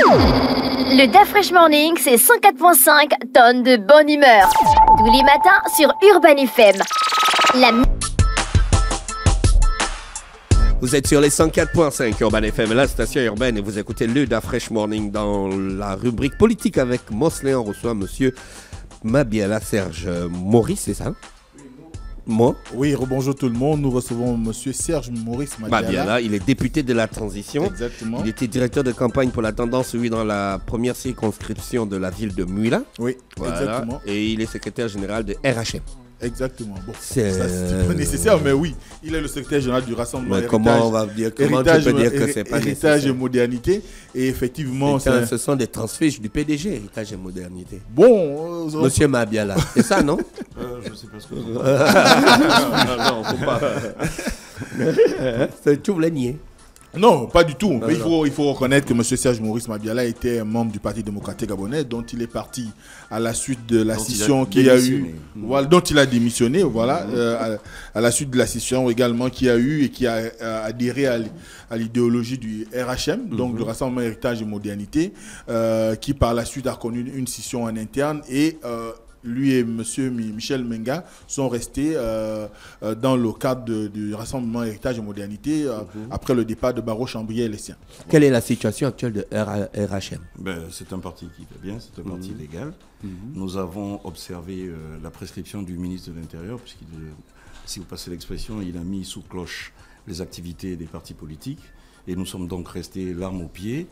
Le Da Fresh Morning, c'est 104.5 tonnes de bonne humeur. Tous les matins sur Urban FM. Vous êtes sur les 104.5 Urban FM, la station urbaine, et vous écoutez le Da Fresh Morning. Dans la rubrique politique avec Mosley, on reçoit monsieur Mabiala Serge Maurice, c'est ça? Moi? Oui, rebonjour tout le monde. Nous recevons monsieur Serge Maurice Mabiala. Il est député de la transition. Exactement. Il était directeur de campagne pour la tendance, oui, dans la première circonscription de la ville de Mouila. Oui, voilà. Exactement. Et il est secrétaire général de RHM. Exactement. Bon, c'est pas nécessaire, mais oui, il est le secrétaire général du Rassemblement. Mais comment on va dire, comment tu peux dire que c'est pas nécessaire? Héritage et modernité. Et effectivement, ce sont des transfiches du PDG, héritage et modernité. Bon, monsieur Mabiala, c'est ça, non? Je ne sais pas ce que non, faut pas. Tu voulais nier? Non, pas du tout. Mais il faut reconnaître que M. Serge Maurice Mabiala était membre du Parti démocratique gabonais, dont il est parti à la suite de la scission qu'il y a eu, voilà, dont il a démissionné, voilà, à la suite de la scission également qu'il y a eu et qui a adhéré à l'idéologie du RHM, donc le Rassemblement Héritage et Modernité, qui par la suite a connu une scission en interne et lui et M. Michel Menga sont restés dans le cadre du Rassemblement Héritage et Modernité après le départ de Barreau Chambrier et les siens. Quelle est la situation actuelle de RHM? C'est un parti qui va bien, c'est un parti légal. Nous avons observé la prescription du ministre de l'Intérieur, puisqu'il, si vous passez l'expression, il a mis sous cloche les activités des partis politiques. Et nous sommes donc restés l'arme au pied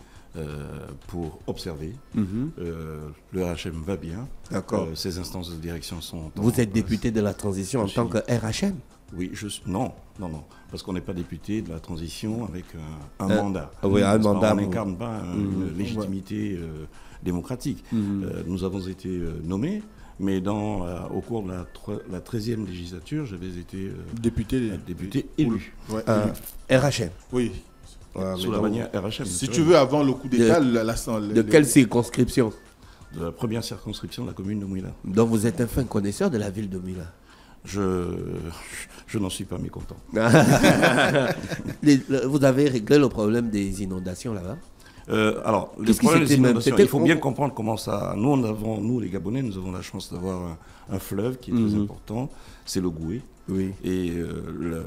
pour observer. Le RHM va bien. D'accord. Ces instances de direction sont... Vous êtes député de la transition en tant que RHM? Oui, non, parce qu'on n'est pas député de la transition avec un mandat. Oui, un mandat. On n'incarne pas une légitimité démocratique. Nous avons été nommés, mais au cours de la 13e législature, j'avais été député élu. Ouais. RHM? Oui. Sous la bannière RHM. Si tu veux, avant le coup d'État... De quelle circonscription? De la première circonscription de la commune de Mouila. Donc vous êtes un fin connaisseur de la ville de Mouila? Je n'en suis pas mécontent. Vous avez réglé le problème des inondations là-bas? Alors, le problème des inondations, il faut bien comprendre comment ça... Nous, les Gabonais, nous avons la chance d'avoir un fleuve qui est très important, c'est le Goué. Oui. Et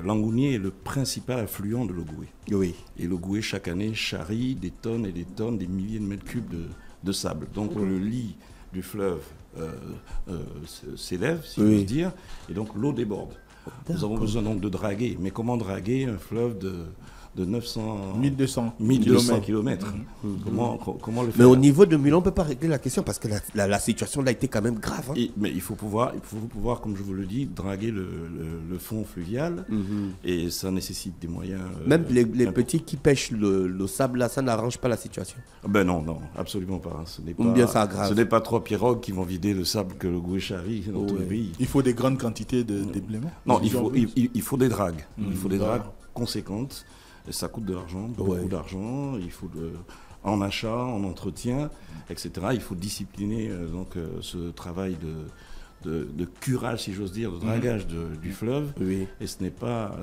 l'Angounier est le principal affluent de l'Ogoué. Oui. Et l'Ogoué, chaque année, charrie des tonnes et des tonnes, des milliers de mètres cubes de sable. Donc le lit du fleuve s'élève, si j'ose dire, et donc l'eau déborde. Nous avons besoin donc de draguer. Mais comment draguer un fleuve de 1200 km. Comment le faire? Mais au niveau de Mouila, on ne peut pas régler la question parce que la situation là était quand même grave. Hein. Mais il faut pouvoir, comme je vous le dis, draguer le fond fluvial et ça nécessite des moyens. Même les petits qui pêchent le sable là, ça n'arrange pas la situation. Non, absolument pas. Ce n'est pas 3 pirogues qui vont vider le sable que le Goué charrie dans tout le pays. Il faut des grandes quantités d'ébléments. Non, il faut des dragues. Il faut des dragues conséquentes. Ça coûte de l'argent, beaucoup d'argent, il faut en achat, en entretien, etc. Il faut discipliner ce travail de curage, si j'ose dire, de dragage du fleuve. Oui. Et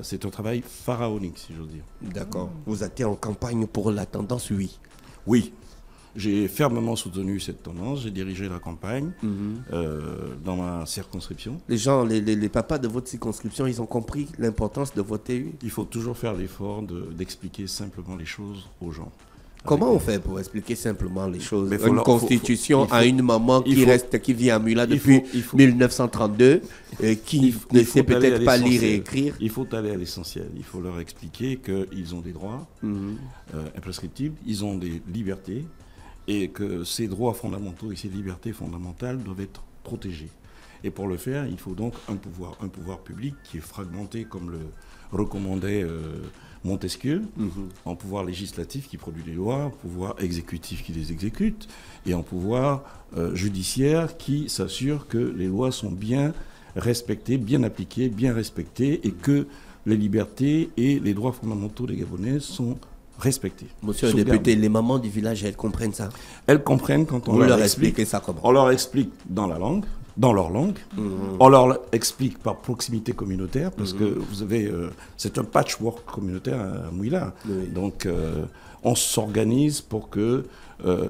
c'est un travail pharaonique, si j'ose dire. D'accord. Vous étiez en campagne pour la tendance, oui. Oui. J'ai fermement soutenu cette tendance, j'ai dirigé la campagne dans ma circonscription. Les gens, les papas de votre circonscription, ils ont compris l'importance de voter, oui. Il faut toujours faire l'effort d'expliquer simplement les choses aux gens. Comment on fait pour expliquer simplement les choses? Une constitution à une maman qui vit à Mouila depuis 1932, qui ne sait peut-être pas lire et écrire. Il faut aller à l'essentiel. Il faut leur expliquer qu'ils ont des droits imprescriptibles, ils ont des libertés, et que ces droits fondamentaux et ces libertés fondamentales doivent être protégés. Et pour le faire, il faut donc un pouvoir public qui est fragmenté comme le recommandait Montesquieu, en pouvoir législatif qui produit des lois, en pouvoir exécutif qui les exécute, et en pouvoir judiciaire qui s'assure que les lois sont bien respectées, bien appliquées, bien respectées, et que les libertés et les droits fondamentaux des Gabonais sont respectés. Monsieur le député, les mamans du village, elles comprennent ça? Elles comprennent quand on leur explique ça comment? On leur explique dans leur langue. On leur explique par proximité communautaire, parce que vous avez... c'est un patchwork communautaire à Mouila. Donc, on s'organise pour que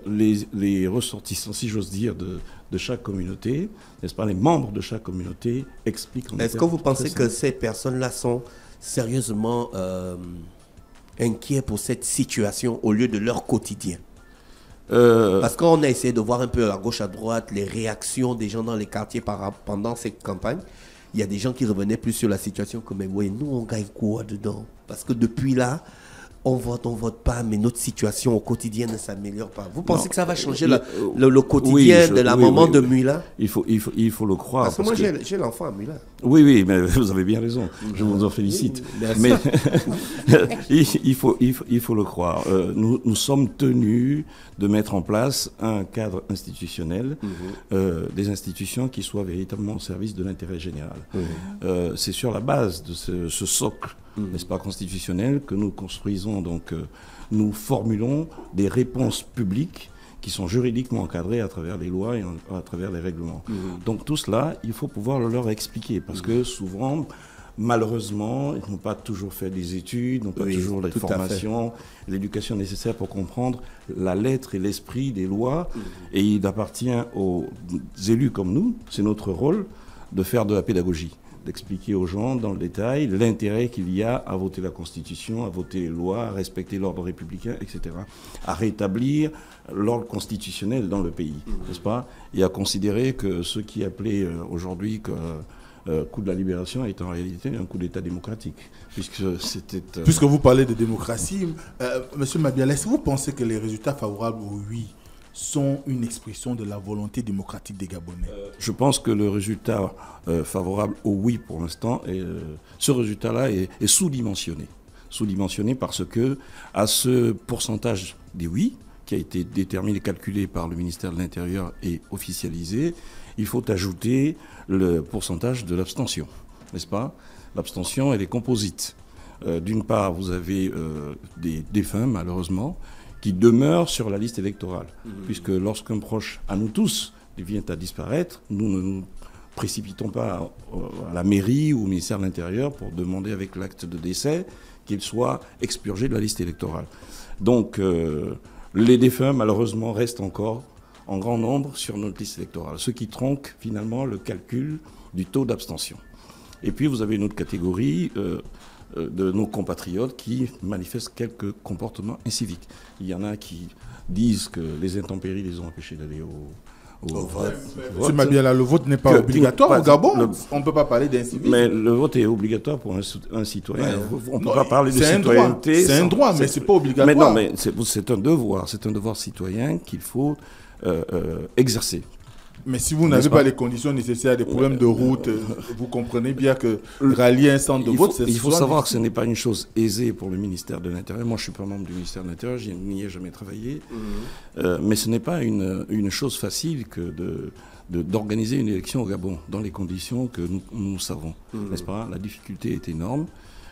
les ressortissants, si j'ose dire, de chaque communauté, n'est-ce pas, les membres de chaque communauté expliquent. Est-ce que vous pensez que ces personnes-là sont sérieusement inquiets pour cette situation au lieu de leur quotidien? Parce qu'on a essayé de voir un peu à gauche, à droite, les réactions des gens dans les quartiers pendant cette campagne. Il y a des gens qui revenaient plus sur la situation comme, mais ouais, nous on gagne quoi dedans? Parce que depuis là, on vote pas, mais notre situation au quotidien ne s'améliore pas. Vous pensez que ça va changer le quotidien de la maman de Mula? Il faut le croire. Parce que moi, j'ai l'enfant à Mula. Oui, mais vous avez bien raison. Je vous en félicite. Mais il faut le croire. Nous sommes tenus de mettre en place un cadre institutionnel, des institutions qui soient véritablement au service de l'intérêt général. C'est sur la base de ce socle, n'est-ce pas, constitutionnel, que nous construisons, donc nous formulons des réponses publiques qui sont juridiquement encadrées à travers les lois et à travers les règlements. Donc tout cela, il faut pouvoir leur expliquer, parce que souvent, malheureusement, ils n'ont pas toujours fait des études, n'ont pas toujours la formation, l'éducation nécessaire pour comprendre la lettre et l'esprit des lois, et il appartient aux élus comme nous, c'est notre rôle, de faire de la pédagogie, d'expliquer aux gens dans le détail l'intérêt qu'il y a à voter la Constitution, à voter les lois, à respecter l'ordre républicain, etc. À rétablir l'ordre constitutionnel dans le pays, n'est-ce pas? Et à considérer que ce qui est appelé aujourd'hui coup de la libération est en réalité un coup d'État démocratique. Puisque vous parlez de démocratie, Monsieur Mabiala, est-ce que vous pensez que les résultats favorables au oui sont une expression de la volonté démocratique des Gabonais? Je pense que le résultat favorable au oui pour l'instant, ce résultat-là est sous-dimensionné. Sous-dimensionné parce que à ce pourcentage des oui, qui a été déterminé, calculé par le ministère de l'Intérieur et officialisé, il faut ajouter le pourcentage de l'abstention, n'est-ce pas? L'abstention, elle est composite. D'une part, vous avez des défunts, malheureusement, qui demeurent sur la liste électorale. Puisque lorsqu'un proche, à nous tous, vient à disparaître, nous ne nous précipitons pas à la mairie ou au ministère de l'Intérieur pour demander avec l'acte de décès qu'il soit expurgé de la liste électorale. Donc, les défunts, malheureusement, restent encore en grand nombre sur notre liste électorale, ce qui tronque finalement le calcul du taux d'abstention. Et puis, vous avez une autre catégorie de nos compatriotes qui manifestent quelques comportements inciviques. Il y en a qui disent que les intempéries les ont empêchés d'aller au vote. Monsieur Mabiala, le vote n'est pas obligatoire au Gabon. On ne peut pas parler d'incivisme. Mais le vote est obligatoire pour un citoyen. On ne peut pas parler de citoyenneté. C'est un droit, mais ce n'est pas obligatoire. Mais non, mais c'est un devoir. C'est un devoir citoyen qu'il faut exercer. Mais si vous n'avez pas les conditions nécessaires, des problèmes de route, vous comprenez bien que rallier un centre de vote, c'est... Il faut savoir que ce n'est pas une chose aisée pour le ministère de l'Intérieur. Moi, je ne suis pas membre du ministère de l'Intérieur, je n'y ai jamais travaillé. Mais ce n'est pas une chose facile que d'organiser une élection au Gabon dans les conditions que nous savons. N'est-ce pas? La difficulté est énorme.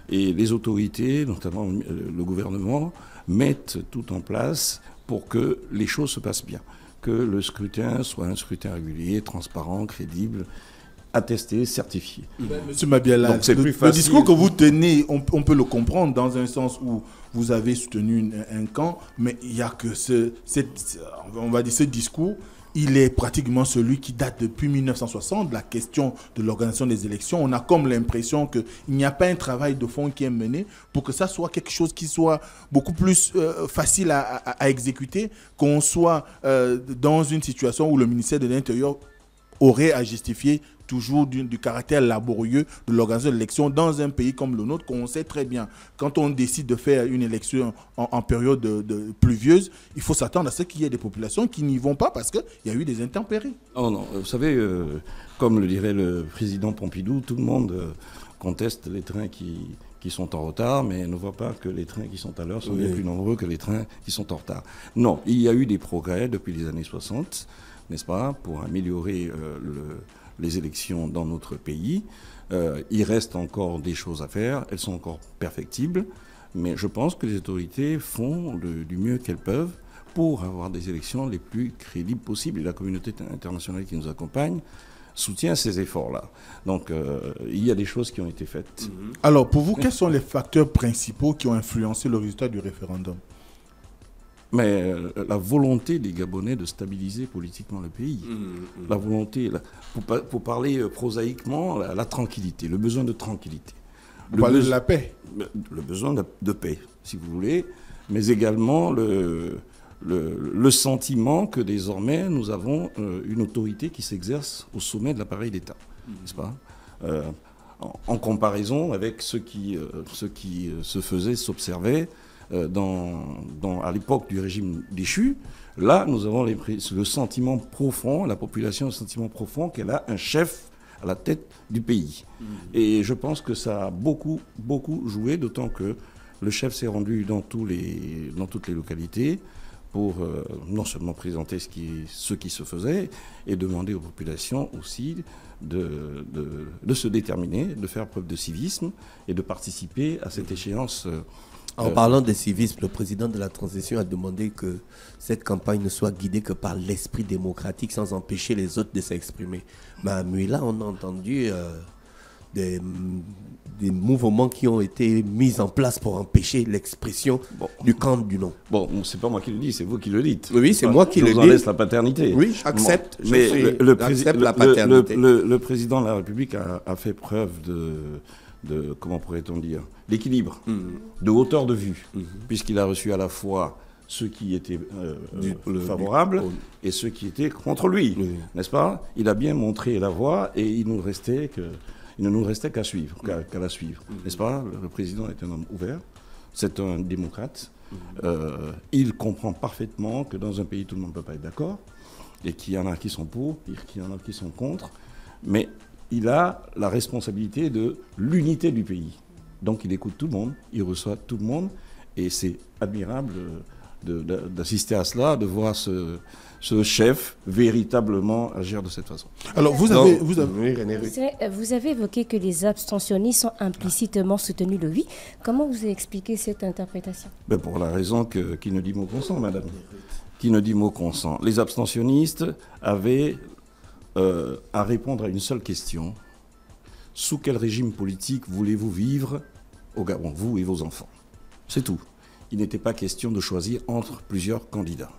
Et les autorités, notamment le gouvernement, mettent tout en place pour que les choses se passent bien. Que le scrutin soit un scrutin régulier, transparent, crédible, attesté, certifié. Monsieur Mabiala, le discours que vous tenez, on peut le comprendre dans un sens où vous avez soutenu un camp, mais il n'y a que on va dire ce discours, il est pratiquement celui qui date depuis 1960, la question de l'organisation des élections. On a comme l'impression qu'il n'y a pas un travail de fond qui est mené pour que ça soit quelque chose qui soit beaucoup plus facile à exécuter, qu'on soit dans une situation où le ministère de l'Intérieur aurait à justifier toujours du caractère laborieux de l'organisation de l'élection dans un pays comme le nôtre, qu'on sait très bien. Quand on décide de faire une élection en période pluvieuse, il faut s'attendre à ce qu'il y ait des populations qui n'y vont pas parce qu'il y a eu des intempéries. Oh non, vous savez, comme le dirait le président Pompidou, tout le monde conteste les trains qui sont en retard, mais ne voit pas que les trains qui sont à l'heure sont bien plus nombreux que les trains qui sont en retard. Non, il y a eu des progrès depuis les années 60, n'est-ce pas, pour améliorer les élections dans notre pays. Il reste encore des choses à faire, elles sont encore perfectibles, mais je pense que les autorités font du mieux qu'elles peuvent pour avoir des élections les plus crédibles possibles. Et la communauté internationale qui nous accompagne soutient ces efforts-là. Donc, il y a des choses qui ont été faites. Alors, pour vous, quels sont les facteurs principaux qui ont influencé le résultat du référendum? mais la volonté des Gabonais de stabiliser politiquement le pays. La volonté, pour parler prosaïquement, la tranquillité, le besoin de tranquillité. Vous parlez de la paix. Le besoin de paix, si vous voulez, mais également le sentiment que désormais nous avons une autorité qui s'exerce au sommet de l'appareil d'État, n'est-ce pas ? En comparaison avec ce qui se faisait, s'observait à l'époque du régime déchu, là nous avons le sentiment profond, la population a le sentiment profond qu'elle a un chef à la tête du pays. Et je pense que ça a beaucoup, beaucoup joué, d'autant que le chef s'est rendu dans toutes les localités pour non seulement présenter ce qui se faisait et demander aux populations aussi de se déterminer, de faire preuve de civisme et de participer à cette échéance. En parlant de civisme, le président de la transition a demandé que cette campagne ne soit guidée que par l'esprit démocratique sans empêcher les autres de s'exprimer. Mais à Muila, on a entendu des mouvements qui ont été mis en place pour empêcher l'expression du camp du non. Bon, c'est pas moi qui le dis, c'est vous qui le dites. Oui, c'est moi qui le dis. Je vous en laisse la paternité. Oui, j'accepte. Mais la paternité. Le président de la République a fait preuve de comment pourrait-on dire, d'équilibre, de hauteur de vue, puisqu'il a reçu à la fois ceux qui étaient favorables et ceux qui étaient contre lui, n'est-ce pas? Il a bien montré la voie et il ne nous restait qu'à suivre, qu'à la suivre, n'est-ce pas? Le président est un homme ouvert, c'est un démocrate, il comprend parfaitement que dans un pays tout le monde ne peut pas être d'accord et qu'il y en a qui sont pour et qu'il y en a qui sont contre, mais il a la responsabilité de l'unité du pays. Donc il écoute tout le monde, il reçoit tout le monde, et c'est admirable d'assister à cela, de voir ce chef véritablement agir de cette façon. Alors vous avez évoqué que les abstentionnistes ont implicitement soutenu le oui. Comment vous expliquez cette interprétation? Pour la raison qui ne dit mot consent, madame. Qui ne dit mot consent. Les abstentionnistes avaient à répondre à une seule question. Sous quel régime politique voulez-vous vivre au Gabon, vous et vos enfants? C'est tout. Il n'était pas question de choisir entre plusieurs candidats.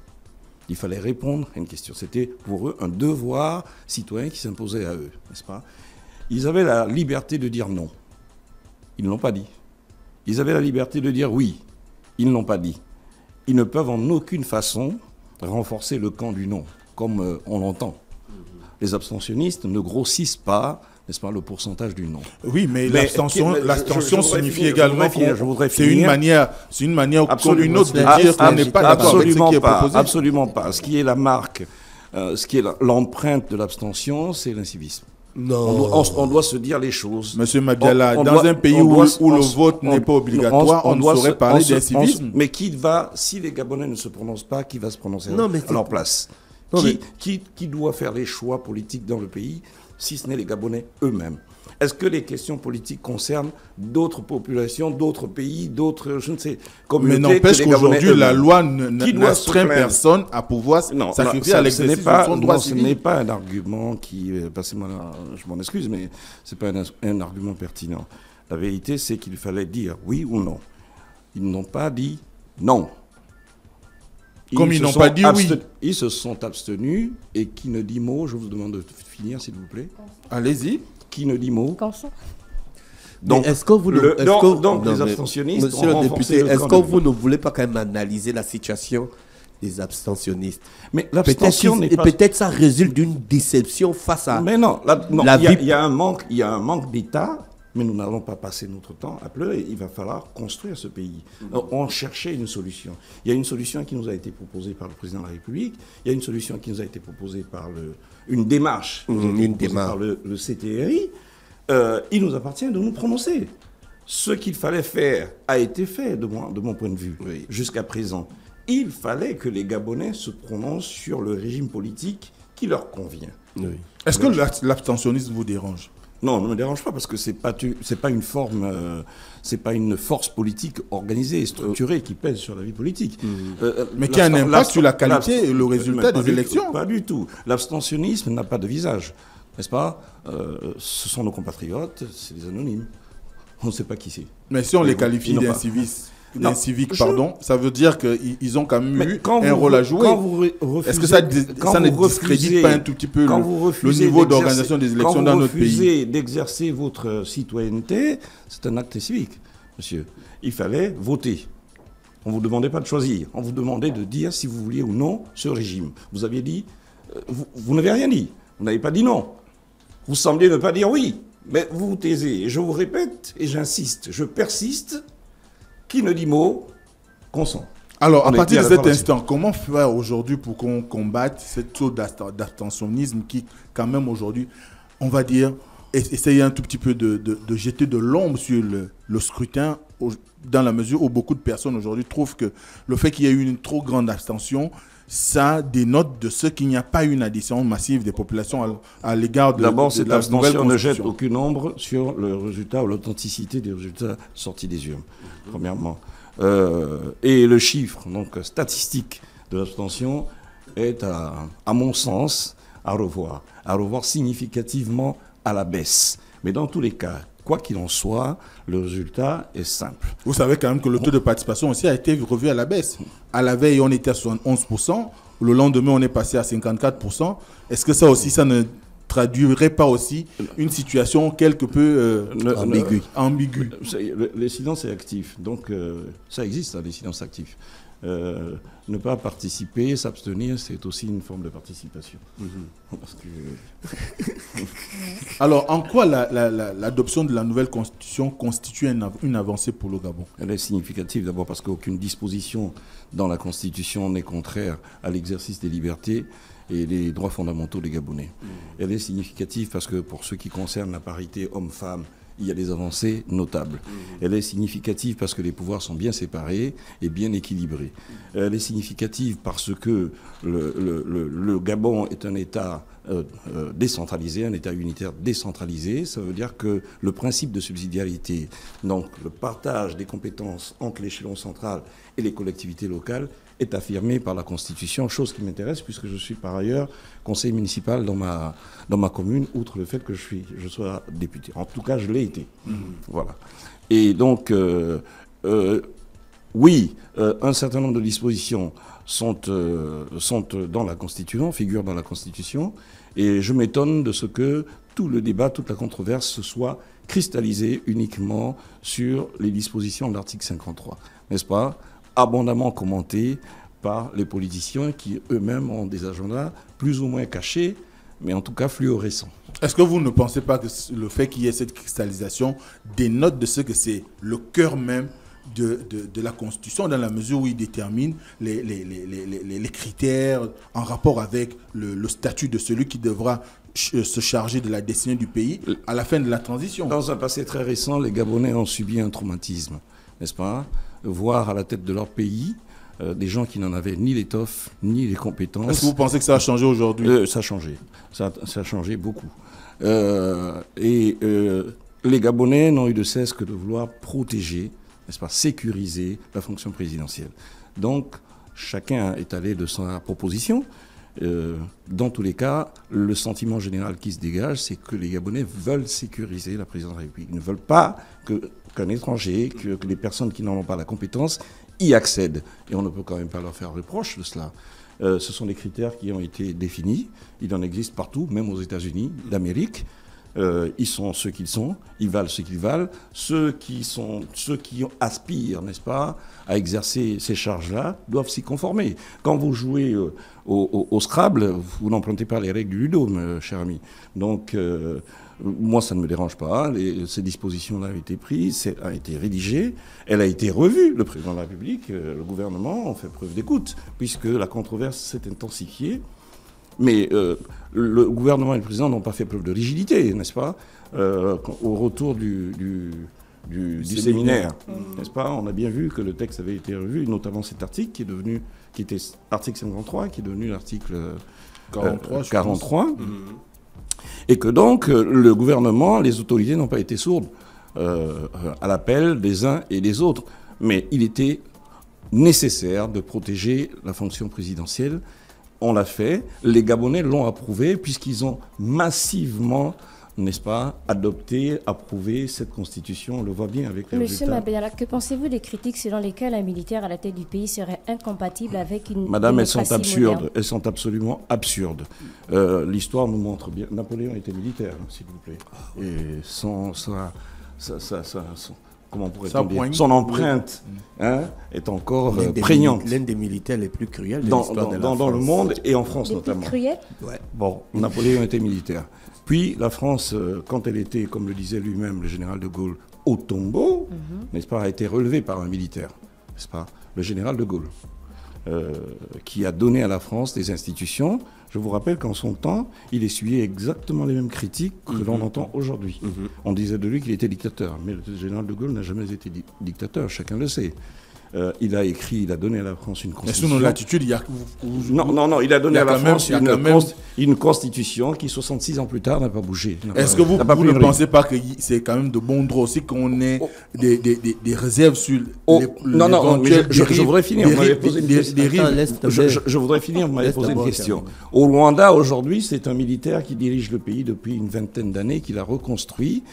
Il fallait répondre à une question. C'était pour eux un devoir citoyen qui s'imposait à eux, n'est-ce pas? Ils avaient la liberté de dire non. Ils ne l'ont pas dit. Ils avaient la liberté de dire oui. Ils ne l'ont pas dit. Ils ne peuvent en aucune façon renforcer le camp du non, comme on l'entend. Les abstentionnistes ne grossissent pas, n'est-ce pas, le pourcentage du non. Oui, mais l'abstention signifie également que c'est une manière comme une autre de dire qu'on n'est pas d'accord avec ce qui est proposé. Absolument pas. Ce qui est la marque, ce qui est l'empreinte de l'abstention, c'est l'incivisme. Non. On doit se dire les choses. Monsieur Mabiala, dans un pays où le vote n'est pas obligatoire, on ne saurait parler d'incivisme. Mais si les Gabonais ne se prononcent pas, qui va se prononcer à leur place? Qui doit faire les choix politiques dans le pays, si ce n'est les Gabonais eux-mêmes? Est-ce que les questions politiques concernent d'autres populations, d'autres pays, d'autres, je ne sais, communautés? Mais n'empêche qu'aujourd'hui, la loi n'astreint personne à pouvoir sacrifier à l'exercice de son droit civil. Ce n'est pas un argument qui, passez-moi là, je m'en excuse, mais ce n'est pas un argument pertinent. La vérité, c'est qu'il fallait dire oui ou non. Ils n'ont pas dit non. Comme ils n'ont pas dit oui. Ils se sont abstenus, et qui ne dit mot, je vous demande de finir s'il vous plaît. Allez-y. Qui ne dit mot? Donc, est-ce que vous les abstentionnistes, monsieur le député, est-ce que vous ne voulez pas quand même analyser la situation des abstentionnistes? Mais l'abstention n'est pas... Peut-être ça résulte d'une déception face à... Mais non, il y a un manque d'État. Mais nous n'allons pas passer notre temps à pleurer. Il va falloir construire ce pays. On cherchait une solution. Il y a une solution qui nous a été proposée par le président de la République. Il y a une solution qui nous a été proposée par une démarche par le CTRI. Il nous appartient de nous prononcer. Ce qu'il fallait faire a été fait, de mon point de vue, jusqu'à présent. Il fallait que les Gabonais se prononcent sur le régime politique qui leur convient. Oui. Est-ce que l'abstentionnisme vous dérange? Non, ne me dérange pas parce que c'est pas une forme, c'est pas une force politique organisée et structurée qui pèse sur la vie politique. Mais qui a un impact sur la qualité et le résultat des élections. Pas du tout. L'abstentionnisme n'a pas de visage, n'est-ce pas? Ce sont nos compatriotes, c'est des anonymes. On ne sait pas qui c'est. Mais si on les qualifie d'incivistes. civiques, pardon, ça veut dire qu'ils ont quand même eu un rôle à jouer. Est-ce que ça ne discrédite pas un tout petit peu le niveau d'organisation des élections dans notre pays? Quand vous refusez d'exercer votre citoyenneté, c'est un acte civique, monsieur. Il fallait voter. On ne vous demandait pas de choisir. On vous demandait de dire si vous vouliez ou non ce régime. Vous aviez dit... Vous n'avez rien dit. Vous n'avez pas dit non. Vous semblez ne pas dire oui. Mais vous vous taisez. Et je vous répète, et j'insiste, je persiste, qui ne dit mot, consent. Alors, à partir de cet instant, comment faire aujourd'hui pour qu'on combatte cette taux d'abstentionnisme qui, quand même, aujourd'hui, on va dire, essayer un tout petit peu de jeter de l'ombre sur le scrutin, dans la mesure où beaucoup de personnes aujourd'hui trouvent que le fait qu'il y ait eu une trop grande abstention, ça dénote de ce qu'il n'y a pas une adhésion massive des populations à l'égard de D'abord, cette abstention ne jette aucune ombre sur le résultat ou l'authenticité des résultats sortis des urnes, premièrement. Et le chiffre donc statistique de l'abstention est, à mon sens, à revoir significativement à la baisse. Mais dans tous les cas, quoi qu'il en soit, le résultat est simple. Vous savez quand même que le taux de participation aussi a été revu à la baisse. À la veille, on était à 71%. Le lendemain, on est passé à 54%. Est-ce que ça aussi, ça ne traduirait pas aussi une situation quelque peu ambiguë? Les silences est actif. Donc, ça existe, les silences actifs. Ne pas participer, s'abstenir, c'est aussi une forme de participation. Parce que... Alors, en quoi l'adoption de la nouvelle constitution constitue une avancée pour le Gabon? Elle est significative d'abord parce qu'aucune disposition dans la constitution n'est contraire à l'exercice des libertés et des droits fondamentaux des Gabonais. Elle est significative parce que pour ce qui concerne la parité homme-femme, il y a des avancées notables. Elle est significative parce que les pouvoirs sont bien séparés et bien équilibrés. Elle est significative parce que le Gabon est un État décentralisé, un État unitaire décentralisé. Ça veut dire que le principe de subsidiarité, donc le partage des compétences entre l'échelon central et les collectivités locales, est affirmé par la Constitution, chose qui m'intéresse puisque je suis par ailleurs conseiller municipal dans ma commune, outre le fait que je sois député. En tout cas, je l'ai été. Voilà. Et donc, oui, un certain nombre de dispositions sont dans la Constitution, figurent dans la Constitution, et je m'étonne de ce que tout le débat, toute la controverse se soit cristallisée uniquement sur les dispositions de l'article 53, n'est-ce pas ? Abondamment commenté par les politiciens qui eux-mêmes ont des agendas plus ou moins cachés, mais en tout cas fluorescents. Est-ce que vous ne pensez pas que le fait qu'il y ait cette cristallisation dénote de ce que c'est le cœur même de la Constitution, dans la mesure où il détermine les critères en rapport avec le statut de celui qui devra se charger de la destinée du pays à la fin de la transition? Dans un passé très récent, les Gabonais ont subi un traumatisme, n'est-ce pas ? Voir à la tête de leur pays des gens qui n'en avaient ni l'étoffe ni les compétences. Est-ce que vous pensez que ça a changé aujourd'hui? Ça a changé. Ça a changé beaucoup. Les Gabonais n'ont eu de cesse que de vouloir protéger, n'est-ce pas, sécuriser la fonction présidentielle. Donc, chacun est allé de sa proposition. Dans tous les cas, le sentiment général qui se dégage, c'est que les Gabonais veulent sécuriser la présidence de la République. Ils ne veulent pas qu'un étranger, que les personnes qui n'en ont pas la compétence y accèdent. Et on ne peut quand même pas leur faire reproche de cela. Ce sont des critères qui ont été définis. Il en existe partout, même aux États-Unis d'Amérique. Ils sont ce qu'ils sont, ils valent ce qu'ils valent. Ceux qui aspirent, n'est-ce pas, à exercer ces charges-là, doivent s'y conformer. Quand vous jouez au Scrabble, vous n'empruntez pas les règles du Ludo, cher ami. Donc, moi, ça ne me dérange pas. Ces dispositions-là ont été prises, a été rédigée, elle a été revue. Le président de la République, le gouvernement ont fait preuve d'écoute, puisque la controverse s'est intensifiée. Mais le gouvernement et le président n'ont pas fait preuve de rigidité, n'est-ce pas, au retour du séminaire, n'est-ce pas? On a bien vu que le texte avait été revu, notamment cet article qui était article 53, qui est devenu l'article 43. Et que donc le gouvernement, les autorités n'ont pas été sourdes à l'appel des uns et des autres. Mais il était nécessaire de protéger la fonction présidentielle. On l'a fait, les Gabonais l'ont approuvé puisqu'ils ont massivement n'est-ce pas, adopter, approuver cette constitution. On le voit bien avec les Monsieur résultats. Mabiala, que pensez-vous des critiques selon lesquelles un militaire à la tête du pays serait incompatible avec une Madame, elles sont démocratie absurdes. moderne? Elles sont absolument absurdes. L'histoire nous montre bien. Napoléon était militaire, s'il vous plaît. Et comment pourrait-on dire, son empreinte est encore prégnante. L'un des militaires les plus cruels de dans l'histoire de la France. le monde et en France Des notamment. plus cruels? Ouais. Bon, Napoléon était militaire. Puis la France, quand elle était, comme le disait lui-même le général de Gaulle, au tombeau, n'est-ce pas, a été relevée par un militaire, n'est-ce pas, le général de Gaulle, qui a donné à la France des institutions. Je vous rappelle qu'en son temps, il essuyait exactement les mêmes critiques que l'on entend aujourd'hui. On disait de lui qu'il était dictateur, mais le général de Gaulle n'a jamais été dictateur, chacun le sait. Il a écrit, il a donné à la France une constitution. Mais sous nos latitudes, il y a... Non, il a donné à la France une constitution qui, 66 ans plus tard, n'a pas bougé. Est-ce que vous ne pensez pas que c'est quand même de bon droit aussi qu'on ait des réserves sur Non, mais je voudrais finir. Vous m'avez posé une question. Je voudrais finir, vous m'avez posé une question. Au Rwanda, aujourd'hui, c'est un militaire qui dirige le pays depuis une vingtaine d'années, qui l'a reconstruit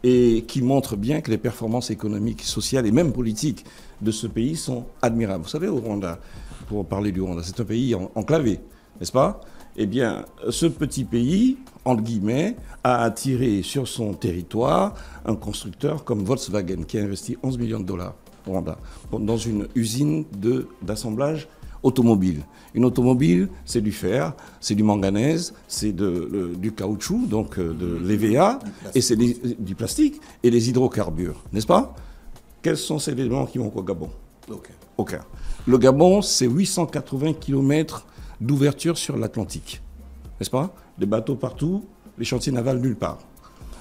et qui montre bien que les performances économiques, sociales et même politiques de ce pays sont admirables. Vous savez, au Rwanda, pour parler du Rwanda, c'est un pays enclavé, n'est-ce pas? Eh bien, ce petit pays, entre guillemets, a attiré sur son territoire un constructeur comme Volkswagen qui a investi 11 millions de dollars au Rwanda dans une usine d'assemblage automobile. Une automobile, c'est du fer, c'est du manganèse, c'est du caoutchouc, donc de l'EVA, et c'est du plastique et des hydrocarbures, n'est-ce pas? Quels sont ces éléments qui vont au Gabon? Aucun. Le Gabon, c'est 880 km d'ouverture sur l'Atlantique, n'est-ce pas? Des bateaux partout, les chantiers navals nulle part.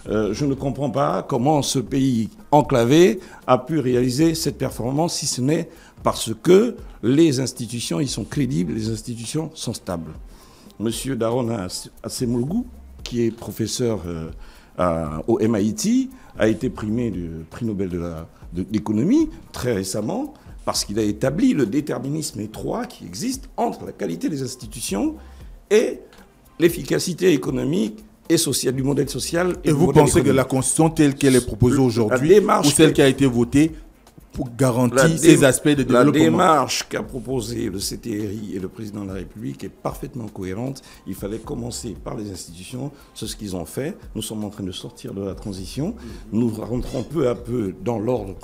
Je ne comprends pas comment ce pays enclavé a pu réaliser cette performance, si ce n'est parce que les institutions, ils sont crédibles, les institutions sont stables. Monsieur Darona Acemoglu, qui est professeur au MIT, a été primé du prix Nobel d'économie très récemment parce qu'il a établi le déterminisme étroit qui existe entre la qualité des institutions et l'efficacité économique et sociale, du modèle social. Et vous pensez que la Constitution telle qu'elle est proposée aujourd'hui, ou celle qui a été votée, pour garantir ces aspects de développement? La démarche qu'a proposée le CTRI et le président de la République est parfaitement cohérente. Il fallait commencer par les institutions. C'est ce qu'ils ont fait. Nous sommes en train de sortir de la transition. Nous rentrons peu à peu dans l'ordre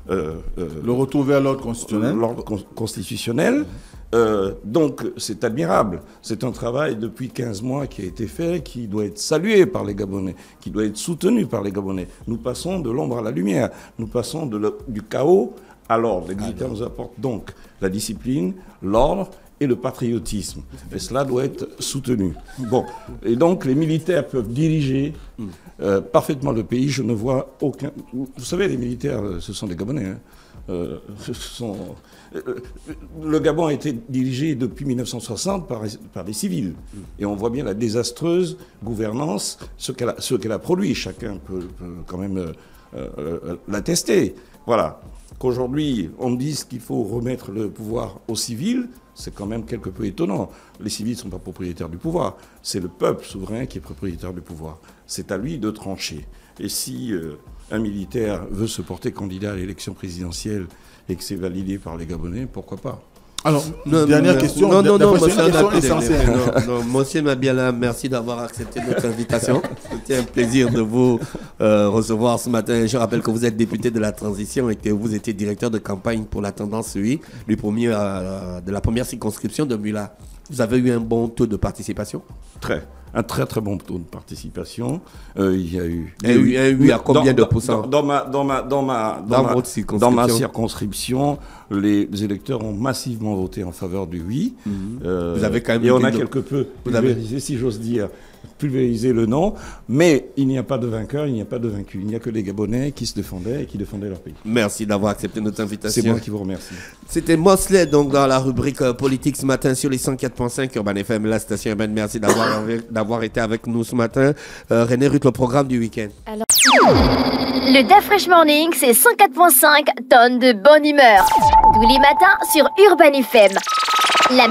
le retour vers l'ordre constitutionnel. Constitutionnel. Donc c'est admirable. C'est un travail depuis 15 mois qui a été fait, qui doit être salué par les Gabonais, qui doit être soutenu par les Gabonais. Nous passons de l'ombre à la lumière. Nous passons du chaos à l'ordre. Les militaires nous apportent donc la discipline, l'ordre et le patriotisme. Et cela doit être soutenu. Bon. Et donc les militaires peuvent diriger parfaitement le pays. Je ne vois aucun... Vous savez, les militaires, ce sont des Gabonais. Le Gabon a été dirigé depuis 1960 par des civils. Et on voit bien la désastreuse gouvernance, ce qu'elle a produit. Chacun peut quand même l'attester. Voilà. Qu'aujourd'hui, on me dise qu'il faut remettre le pouvoir aux civils, c'est quand même quelque peu étonnant. Les civils ne sont pas propriétaires du pouvoir. C'est le peuple souverain qui est propriétaire du pouvoir. C'est à lui de trancher. Et si un militaire veut se porter candidat à l'élection présidentielle et que c'est validé par les Gabonais, pourquoi pas? Alors, dernière question. Monsieur Mabiala, merci d'avoir accepté notre invitation. C'était un plaisir de vous recevoir ce matin. Je rappelle que vous êtes député de la transition et que vous étiez directeur de campagne pour la tendance UI de la première circonscription de Mula. Vous avez eu un bon taux de participation? Un très très bon taux de participation. Il y a eu... Oui, à combien de pourcents? Dans ma circonscription, les électeurs ont massivement voté en faveur du oui. Vous avez quand même... Et on a quelque peu pulvérisé, si j'ose dire, pulvériser le non. Mais il n'y a pas de vainqueur, il n'y a pas de vaincu. Il n'y a que les Gabonais qui se défendaient et qui défendaient leur pays. Merci d'avoir accepté notre invitation. C'est moi qui vous remercie. C'était Mosley, donc dans la rubrique politique ce matin sur les 104.5 Urban FM, la station urbaine. Merci d'avoir été avec nous ce matin. René Ruth, le programme du week-end. Alors... Le DAF Fresh Morning, c'est 104.5 tonnes de bonne humeur. Tous les matins sur Urban FM. La